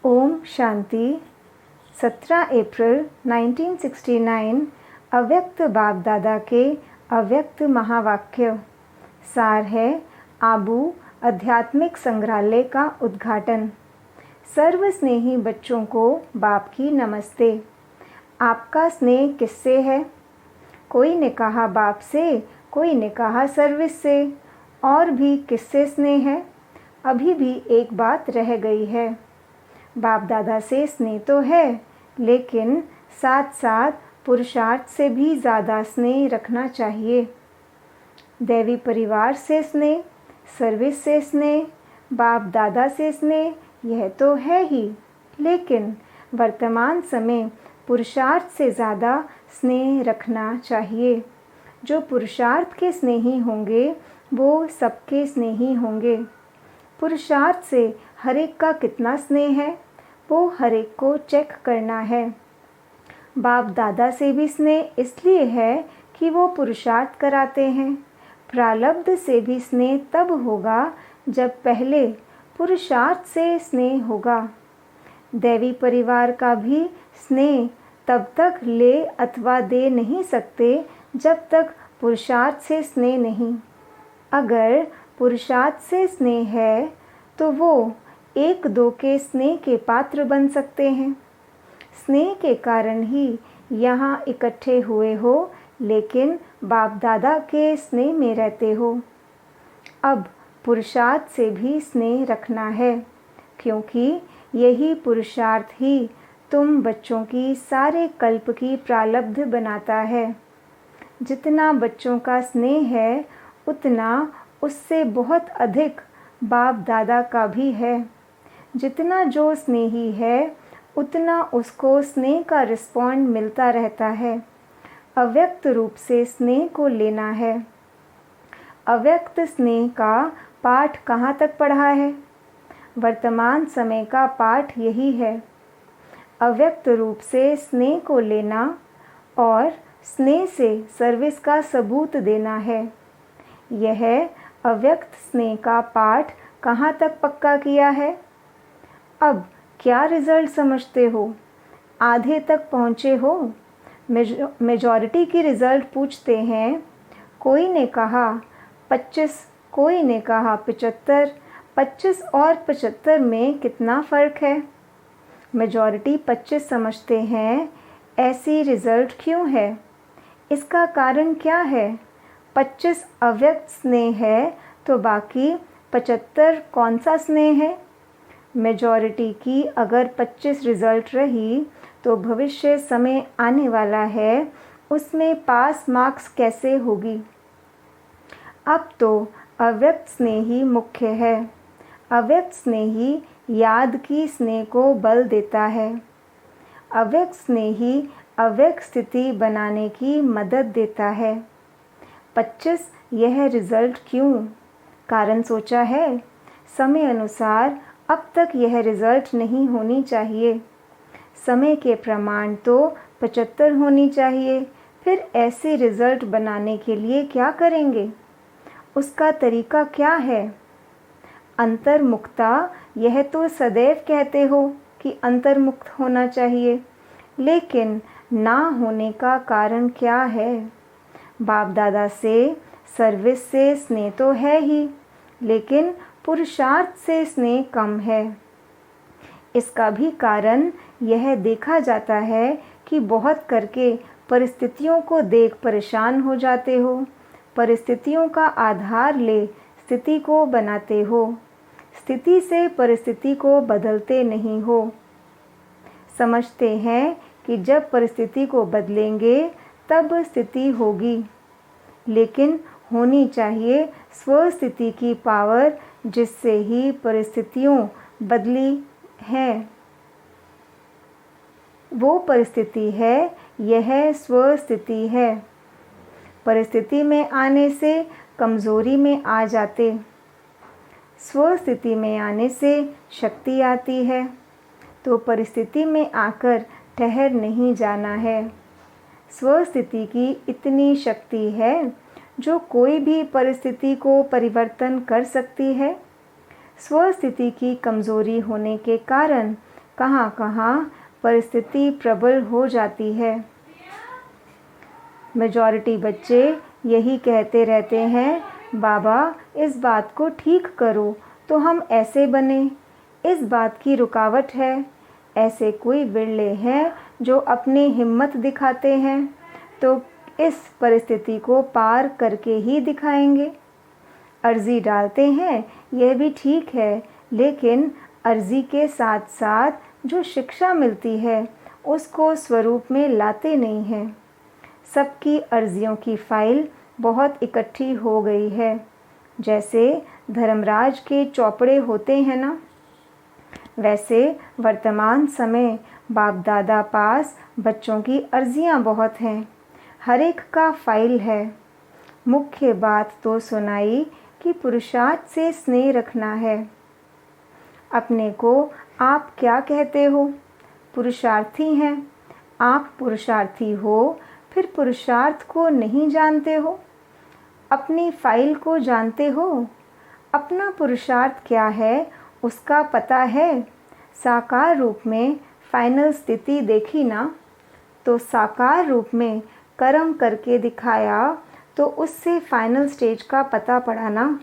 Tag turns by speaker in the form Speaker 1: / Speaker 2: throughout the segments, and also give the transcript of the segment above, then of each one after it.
Speaker 1: ओम शांति। 17 अप्रैल 1969 अव्यक्त बाप दादा के अव्यक्त महावाक्य। सार है आबू आध्यात्मिक संग्रहालय का उद्घाटन। सर्व स्नेही बच्चों को बाप की नमस्ते। आपका स्नेह किससे है? कोई ने कहा बाप से, कोई ने कहा सर्विस से, और भी किससे स्नेह है? अभी भी एक बात रह गई है। बाप दादा से स्नेह तो है, लेकिन साथ साथ पुरुषार्थ से भी ज़्यादा स्नेह रखना चाहिए। दैवी परिवार से स्नेह, सर्विस से स्नेह, बाप दादा से स्नेह, यह तो है ही, लेकिन वर्तमान समय पुरुषार्थ से ज़्यादा स्नेह रखना चाहिए। जो पुरुषार्थ के स्नेही होंगे वो सबके स्नेही होंगे। पुरुषार्थ से हर एक का कितना स्नेह है वो हर एक को चेक करना है। बाप दादा से भी स्नेह इसलिए है कि वो पुरुषार्थ कराते हैं। प्रारब्ध से भी स्नेह तब होगा जब पहले पुरुषार्थ से स्नेह होगा। दैवी परिवार का भी स्नेह तब तक ले अथवा दे नहीं सकते जब तक पुरुषार्थ से स्नेह नहीं। अगर पुरुषार्थ से स्नेह है तो वो एक दो के स्नेह के पात्र बन सकते हैं। स्नेह के कारण ही यहाँ इकट्ठे हुए हो, लेकिन बाप दादा के स्नेह में रहते हो। अब पुरुषार्थ से भी स्नेह रखना है, क्योंकि यही पुरुषार्थ ही तुम बच्चों की सारे कल्प की प्रारब्ध बनाता है। जितना बच्चों का स्नेह है उतना उससे बहुत अधिक बाप दादा का भी है। जितना जो स्नेही है उतना उसको स्नेह का रिस्पॉन्ड मिलता रहता है। अव्यक्त रूप से स्नेह को लेना है। अव्यक्त स्नेह का पाठ कहाँ तक पढ़ा है? वर्तमान समय का पाठ यही है। अव्यक्त रूप से स्नेह को लेना और स्नेह से सर्विस का सबूत देना है। यह अव्यक्त स्नेह का पाठ कहाँ तक पक्का किया है? अब क्या रिजल्ट समझते हो? आधे तक पहुँचे हो? मेजॉरिटी की रिजल्ट पूछते हैं। कोई ने कहा 25, कोई ने कहा 75। 25 और 75 में कितना फ़र्क है? मेजॉरिटी 25 समझते हैं। ऐसी रिजल्ट क्यों है? इसका कारण क्या है? 25 अव्यक्त स्नेह है तो बाकी 75 कौन सा स्नेह है? मेजॉरिटी की अगर 25 रिजल्ट रही तो भविष्य समय आने वाला है, उसमें पास मार्क्स कैसे होगी? अब तो अव्यक्त स्नेह ही मुख्य है। अव्यक्त स्नेह ही याद की स्नेह को बल देता है। अव्यक्त स्नेह ही अव्यक्त स्थिति बनाने की मदद देता है। 25 यह रिजल्ट क्यों? कारण सोचा है? समय अनुसार अब तक यह रिजल्ट नहीं होनी चाहिए। समय के प्रमाण तो 75 होनी चाहिए। फिर ऐसे रिजल्ट बनाने के लिए क्या करेंगे? उसका तरीका क्या है? अंतर्मुखता। यह तो सदैव कहते हो कि अंतर्मुक्त होना चाहिए, लेकिन ना होने का कारण क्या है? बाप दादा से सर्विस से स्नेह तो है ही, लेकिन पुरुषार्थ से स्नेह कम है। इसका भी कारण यह देखा जाता है कि बहुत करके परिस्थितियों को देख परेशान हो जाते हो। परिस्थितियों का आधार ले स्थिति को बनाते हो। स्थिति से परिस्थिति को बदलते नहीं हो। समझते हैं कि जब परिस्थिति को बदलेंगे तब स्थिति होगी, लेकिन होनी चाहिए स्वस्थिति की पावर, जिससे ही परिस्थितियों बदली हैं। वो परिस्थिति है, यह स्वस्थिति है। परिस्थिति में आने से कमज़ोरी में आ जाते, स्वस्थिति में आने से शक्ति आती है। तो परिस्थिति में आकर ठहर नहीं जाना है। स्वस्थिति की इतनी शक्ति है जो कोई भी परिस्थिति को परिवर्तन कर सकती है। स्वस्थिति की कमज़ोरी होने के कारण कहाँ कहाँ परिस्थिति प्रबल हो जाती है। मेजॉरिटी बच्चे यही कहते रहते हैं, बाबा इस बात को ठीक करो तो हम ऐसे बने, इस बात की रुकावट है। ऐसे कोई बिरले हैं जो अपनी हिम्मत दिखाते हैं, तो इस परिस्थिति को पार करके ही दिखाएंगे। अर्जी डालते हैं, यह भी ठीक है, लेकिन अर्जी के साथ साथ जो शिक्षा मिलती है उसको स्वरूप में लाते नहीं हैं। सबकी अर्जियों की फाइल बहुत इकट्ठी हो गई है। जैसे धर्मराज के चौपड़े होते हैं ना, वैसे वर्तमान समय बाप दादा पास बच्चों की अर्जियां बहुत हैं। हर एक का फाइल है। मुख्य बात तो सुनाई कि पुरुषार्थ से स्नेह रखना है। अपने को आप क्या कहते हो? पुरुषार्थी हैं। आप पुरुषार्थी हो, फिर पुरुषार्थ को नहीं जानते हो? अपनी फाइल को जानते हो? अपना पुरुषार्थ क्या है उसका पता है? साकार रूप में फाइनल स्थिति देखी ना, तो साकार रूप में कर्म करके दिखाया तो उससे फाइनल स्टेज का पता पड़ा ना।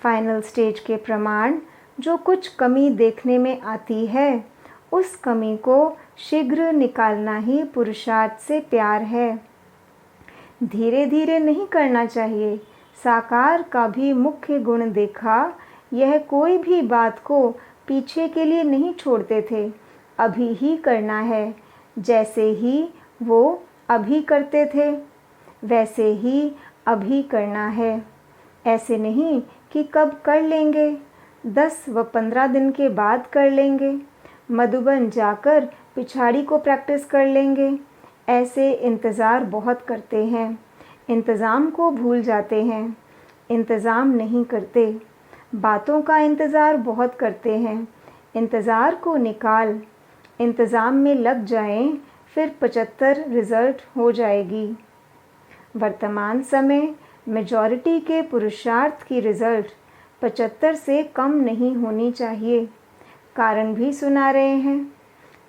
Speaker 1: फाइनल स्टेज के प्रमाण जो कुछ कमी देखने में आती है, उस कमी को शीघ्र निकालना ही पुरुषार्थ से प्यार है। धीरे धीरे नहीं करना चाहिए। साकार का भी मुख्य गुण देखा, यह कोई भी बात को पीछे के लिए नहीं छोड़ते थे। अभी ही करना है। जैसे ही वो अभी करते थे, वैसे ही अभी करना है। ऐसे नहीं कि कब कर लेंगे, 10 व 15 दिन के बाद कर लेंगे, मधुबन जाकर पिछाड़ी को प्रैक्टिस कर लेंगे। ऐसे इंतज़ार बहुत करते हैं, इंतज़ाम को भूल जाते हैं, इंतज़ाम नहीं करते। बातों का इंतज़ार बहुत करते हैं, इंतज़ार को निकाल। इंतज़ाम में लग जाएं, फिर 75 रिज़ल्ट हो जाएगी। वर्तमान समय मेजॉरिटी के पुरुषार्थ की रिज़ल्ट 75 से कम नहीं होनी चाहिए। कारण भी सुना रहे हैं।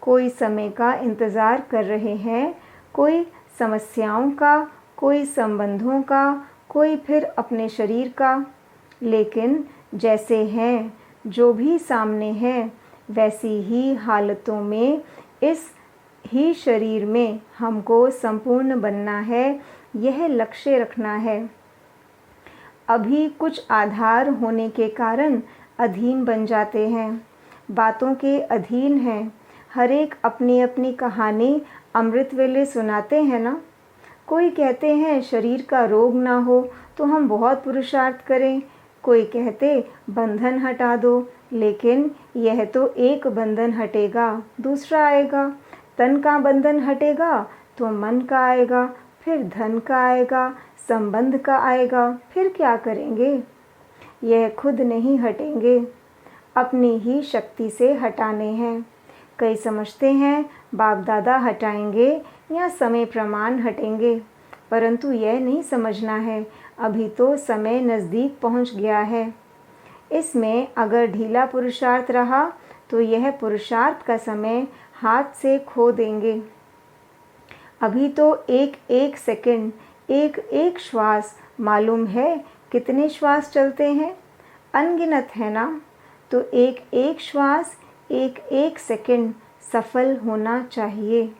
Speaker 1: कोई समय का इंतज़ार कर रहे हैं, कोई समस्याओं का, कोई संबंधों का, कोई फिर अपने शरीर का। लेकिन जैसे हैं, जो भी सामने है, वैसी ही हालतों में इस ही शरीर में हमको संपूर्ण बनना है, यह लक्ष्य रखना है। अभी कुछ आधार होने के कारण अधीन बन जाते हैं, बातों के अधीन हैं। हर एक अपनी अपनी कहानी अमृत वेले सुनाते हैं ना। कोई कहते हैं शरीर का रोग ना हो तो हम बहुत पुरुषार्थ करें, कोई कहते बंधन हटा दो, लेकिन यह तो एक बंधन हटेगा दूसरा आएगा। तन का बंधन हटेगा तो मन का आएगा, फिर धन का आएगा, संबंध का आएगा, फिर क्या करेंगे? यह खुद नहीं हटेंगे, अपनी ही शक्ति से हटाने हैं। कई समझते हैं बाप दादा हटाएंगे या समय प्रमाण हटेंगे, परंतु यह नहीं समझना है, अभी तो समय नज़दीक पहुंच गया है। इसमें अगर ढीला पुरुषार्थ रहा तो यह पुरुषार्थ का समय हाथ से खो देंगे। अभी तो एक एक सेकंड, एक एक श्वास, मालूम है कितने श्वास चलते हैं? अनगिनत है ना। तो एक एक श्वास, एक एक सेकंड सफल होना चाहिए।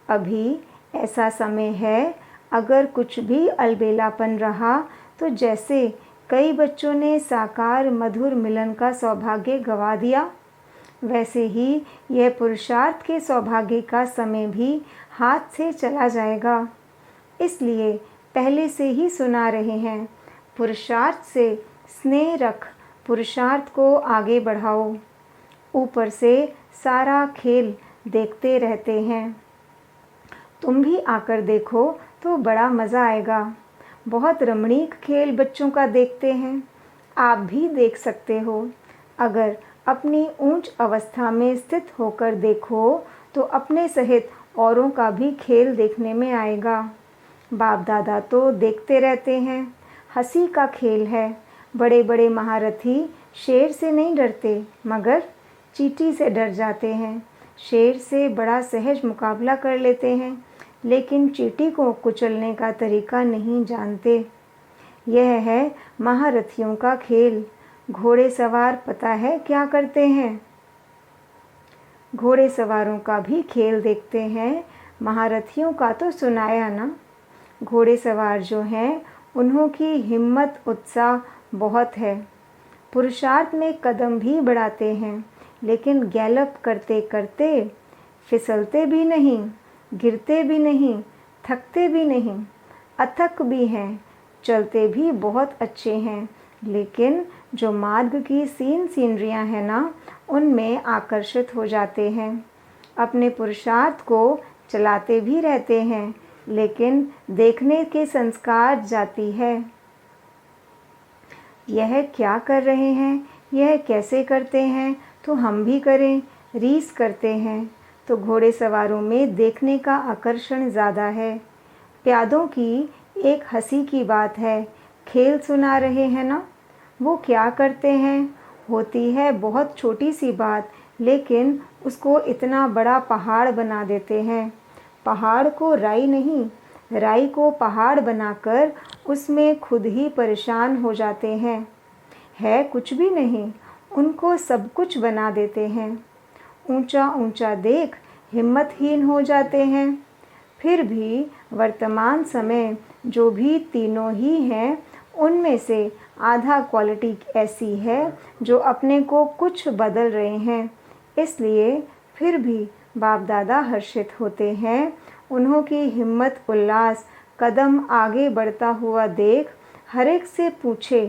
Speaker 1: अभी ऐसा समय है, अगर कुछ भी अलबेलापन रहा तो जैसे कई बच्चों ने साकार मधुर मिलन का सौभाग्य गंवा दिया, वैसे ही यह पुरुषार्थ के सौभाग्य का समय भी हाथ से चला जाएगा। इसलिए पहले से ही सुना रहे हैं, पुरुषार्थ से स्नेह रख, पुरुषार्थ को आगे बढ़ाओ। ऊपर से सारा खेल देखते रहते हैं। तुम भी आकर देखो तो बड़ा मज़ा आएगा। बहुत रमणीक खेल बच्चों का देखते हैं, आप भी देख सकते हो। अगर अपनी ऊंच अवस्था में स्थित होकर देखो तो अपने सहित औरों का भी खेल देखने में आएगा। बाप दादा तो देखते रहते हैं, हंसी का खेल है। बड़े बड़े महारथी शेर से नहीं डरते, मगर चींटी से डर जाते हैं, शेर से बड़ा सहज मुकाबला कर लेते हैं, लेकिन चींटी को कुचलने का तरीका नहीं जानते। यह है महारथियों का खेल। घोड़े सवार पता है क्या करते हैं? घोड़े सवारों का भी खेल देखते हैं। महारथियों का तो सुनाया ना। घोड़े सवार जो हैं उन्हों की हिम्मत उत्साह बहुत है। पुरुषार्थ में कदम भी बढ़ाते हैं, लेकिन गैलप करते करते फिसलते भी नहीं, गिरते भी नहीं, थकते भी नहीं, अथक भी हैं, चलते भी बहुत अच्छे हैं, लेकिन जो मार्ग की सीनरियाँ हैं ना, उनमें आकर्षित हो जाते हैं। अपने पुरुषार्थ को चलाते भी रहते हैं, लेकिन देखने के संस्कार जाती है। यह क्या कर रहे हैं, यह कैसे करते हैं, तो हम भी करें, रीस करते हैं। तो घोड़े सवारों में देखने का आकर्षण ज़्यादा है। प्यादों की एक हंसी की बात है, खेल सुना रहे हैं ना, वो क्या करते हैं? होती है बहुत छोटी सी बात, लेकिन उसको इतना बड़ा पहाड़ बना देते हैं। पहाड़ को राई नहीं, राई को पहाड़ बनाकर उसमें खुद ही परेशान हो जाते हैं। है कुछ भी नहीं, उनको सब कुछ बना देते हैं। ऊंचा ऊंचा देख हिम्मतहीन हो जाते हैं। फिर भी वर्तमान समय जो भी तीनों ही हैं, उनमें से आधा क्वालिटी ऐसी है जो अपने को कुछ बदल रहे हैं। इसलिए फिर भी बाप दादा हर्षित होते हैं। उन्हों की हिम्मत उल्लास कदम आगे बढ़ता हुआ देख हर एक से पूछे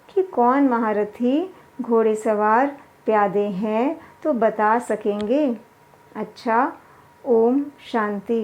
Speaker 1: कि कौन महारथी, घोड़े सवार, प्यादे हैं तो बता सकेंगे। अच्छा, ओम शांति।